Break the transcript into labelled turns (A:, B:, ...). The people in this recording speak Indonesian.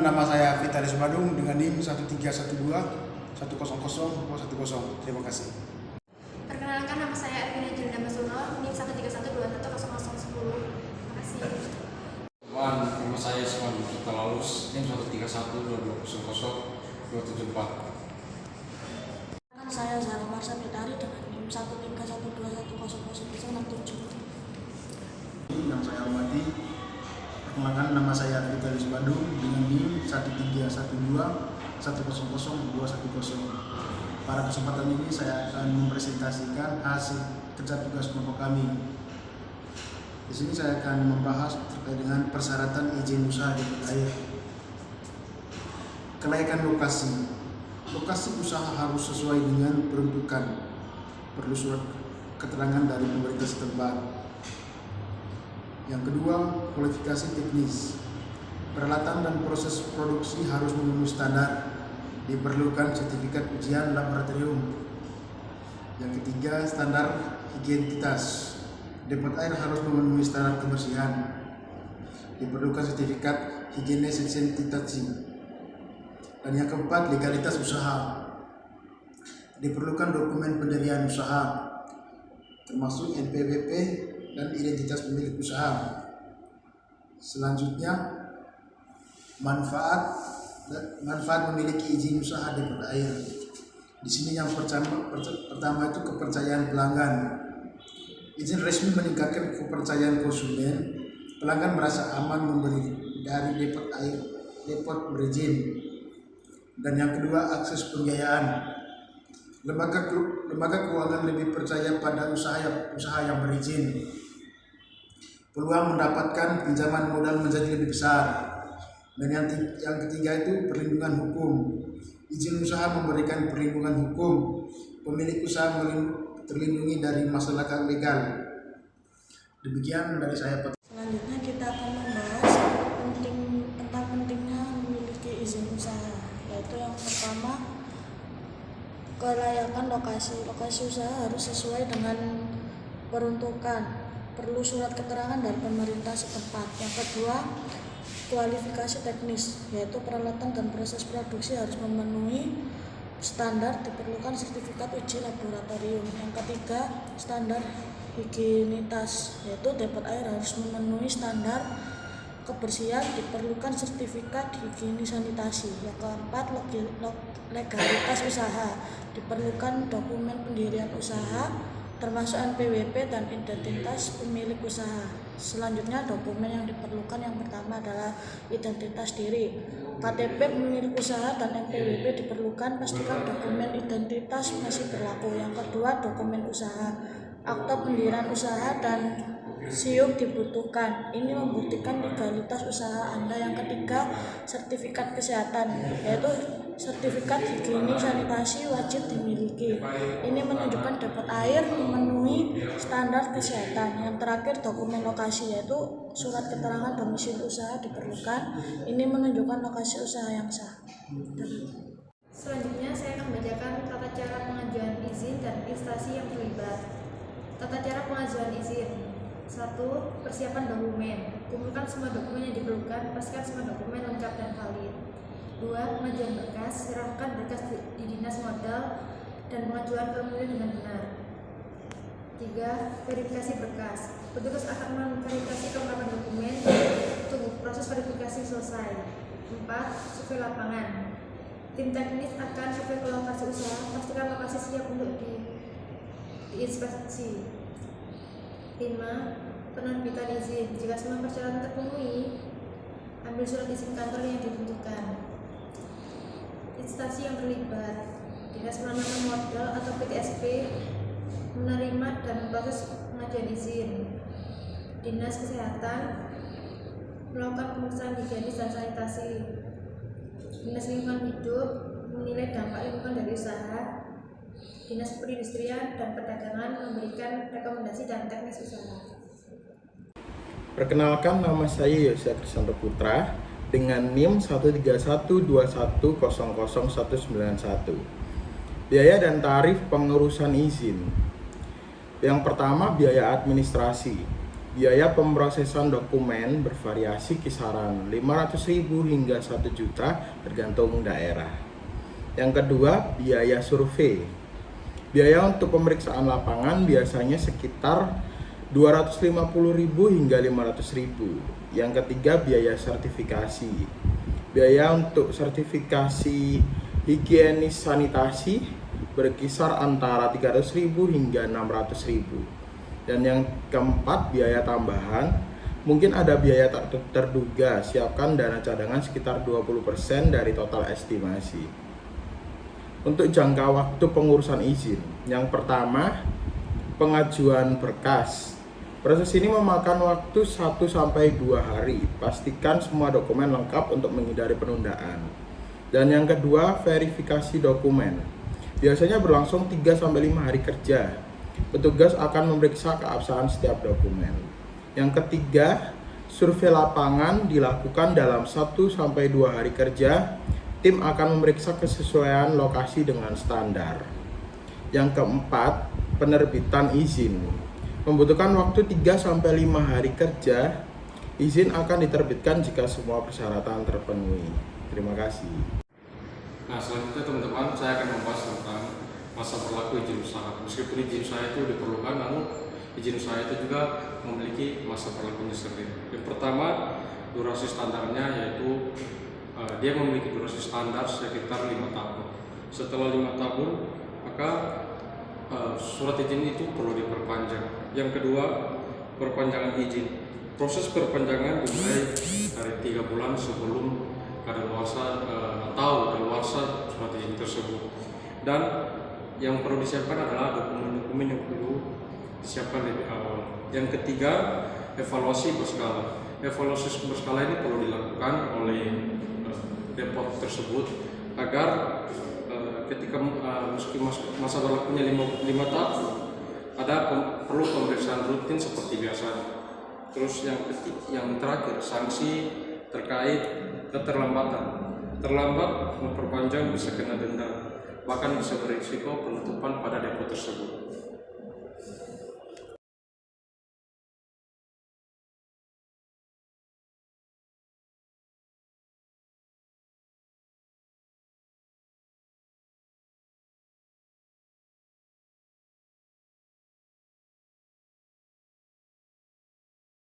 A: Nama saya Vitalis Badung dengan NIM 13121002010. Terima kasih.
B: Perkenalkan, nama saya Ervina Julina Masuno, NIM 131210010. Terima kasih.
C: Nama saya Isman Kita Lalus, NIM 13122002774.
D: Saya Zara Marsha Betari dengan NIM 131210007.
A: Yang saya hormati, perkenalkan nama saya Vitalis Badung dengan NIM 13121002010. Pada kesempatan ini saya akan mempresentasikan hasil kerja tugas kelompok kami. Di sini saya akan membahas terkait dengan persyaratan izin usaha di air. Kelayakan lokasi. Lokasi usaha harus sesuai dengan peruntukan. Perlu surat keterangan dari pemerintah setempat. Yang kedua, kualifikasi teknis. Peralatan dan proses produksi harus memenuhi standar. Diperlukan sertifikat ujian laboratorium. Yang ketiga, standar higienitas. Depot air harus memenuhi standar kebersihan. Diperlukan sertifikat higiene sanitasi. Dan yang keempat, legalitas usaha. Diperlukan dokumen pendirian usaha, termasuk NPWP dan identitas pemilik usaha. Selanjutnya, manfaat memiliki izin usaha depot air. Di sini yang pertama itu kepercayaan pelanggan. Izin resmi meningkatkan kepercayaan konsumen. Pelanggan merasa aman membeli dari depot air, depot berizin. Dan yang kedua, akses pembiayaan. Lembaga keuangan lebih percaya pada usaha yang berizin. Peluang mendapatkan pinjaman modal menjadi lebih besar. Dan yang ketiga itu perlindungan hukum. Izin usaha memberikan perlindungan hukum. Pemilik usaha terlindungi dari masalah legal. Demikian dari saya.
D: Selanjutnya kita akan membahas tentang pentingnya memiliki izin usaha, yaitu yang pertama, kelayakan lokasi. Lokasi usaha harus sesuai dengan peruntukan. Perlu surat keterangan dari pemerintah setempat. Yang kedua, kualifikasi teknis, yaitu peralatan dan proses produksi harus memenuhi standar. Diperlukan sertifikat uji laboratorium. Yang ketiga, standar higienitas, yaitu depot air harus memenuhi standar kebersihan. Diperlukan sertifikat higiene sanitasi. Yang keempat, legalitas usaha. Diperlukan dokumen pendirian usaha, termasuk NPWP dan identitas pemilik usaha. Selanjutnya, dokumen yang diperlukan yang pertama adalah identitas diri. KTP pemilik usaha dan NPWP diperlukan. Pastikan dokumen identitas masih berlaku. Yang kedua, dokumen usaha. Akta pendirian usaha dan SIUP dibutuhkan. Ini membuktikan legalitas usaha Anda. Yang ketiga, sertifikat kesehatan, yaitu sertifikat higiene sanitasi wajib dimiliki. Ini menunjukkan depot air memenuhi standar kesehatan. Yang terakhir, dokumen lokasi, yaitu surat keterangan domisili usaha diperlukan. Ini menunjukkan lokasi usaha yang sah.
B: Selanjutnya saya akan membacakan tata cara pengajuan izin dan instansi yang terlibat. Tata cara pengajuan izin. 1. Persiapan dokumen. Kumpulkan semua dokumen yang diperlukan, pastikan semua dokumen lengkap dan valid. 2. Pengajuan berkas. Serahkan berkas di dinas modal dan pengajuan formulir dengan benar. 3. Verifikasi berkas. Petugas akan memverifikasi kelengkapan dokumen. Tunggu proses verifikasi selesai. 4. Survei lapangan. Tim teknis akan survei ke lokasi usaha. Pastikan lokasi siap untuk diinspeksi. 5. Penerbitan izin. Jika semua persyaratan terpenuhi, ambil surat izin kantor yang ditentukan. Instansi yang terlibat. Dinas Penanaman Modal atau PTSP menerima dan memproses pengajuan izin. Dinas Kesehatan melakukan pemeriksaan higienis dan sanitasi. Dinas Lingkungan Hidup menilai dampak lingkungan dari usaha. Dinas Perindustrian dan Perdagangan memberikan rekomendasi dan teknis usaha.
E: Perkenalkan, nama saya Yosef Krisanto Putra dengan NIM 13121000191. Biaya dan tarif pengurusan izin. Yang pertama, biaya administrasi. Biaya pemrosesan dokumen bervariasi kisaran 500.000 hingga 1 juta tergantung daerah. Yang kedua, biaya survei. Biaya untuk pemeriksaan lapangan biasanya sekitar 250.000 hingga 500.000. Yang ketiga, biaya sertifikasi. Biaya untuk sertifikasi higienis sanitasi berkisar antara 300.000 hingga 600.000. Dan yang keempat, biaya tambahan. Mungkin ada biaya tak terduga, siapkan dana cadangan sekitar 20% dari total estimasi. Untuk jangka waktu pengurusan izin, yang pertama, pengajuan berkas. Proses ini memakan waktu 1-2 hari. Pastikan semua dokumen lengkap untuk menghindari penundaan. Dan yang kedua, verifikasi dokumen. Biasanya berlangsung 3-5 hari kerja. Petugas akan memeriksa keabsahan setiap dokumen. Yang ketiga, survei lapangan dilakukan dalam 1-2 hari kerja. Tim akan memeriksa kesesuaian lokasi dengan standar. Yang keempat, penerbitan izin. Membutuhkan waktu 3-5 hari kerja. Izin akan diterbitkan jika semua persyaratan terpenuhi. Terima kasih.
C: Nah, selanjutnya teman-teman, saya akan membahas tentang masa berlaku izin usaha. Meskipun izin usaha itu diperlukan, namun izin usaha itu juga memiliki masa berlakunya sendiri. Yang pertama, durasi standarnya yaitu dia memiliki durasi standar sekitar 5 tahun. Setelah 5 tahun, maka surat izin itu perlu diperpanjang. Yang kedua, perpanjangan izin. Proses perpanjangan dimulai dari 3 bulan sebelum kadaluarsa atau kadaluarsa surat izin tersebut. Dan yang perlu disiapkan adalah dokumen-dokumen yang perlu disiapkan lebih awal. Yang ketiga, evaluasi berskala. Evaluasi berskala ini perlu dilakukan oleh depot tersebut agar ketika meski masa berlakunya 5 tahun ada perlu pemeriksaan rutin seperti biasa. Terus yang terakhir, sanksi terkait keterlambatan. Terlambat memperpanjang bisa kena denda, bahkan bisa berisiko penutupan pada depo tersebut.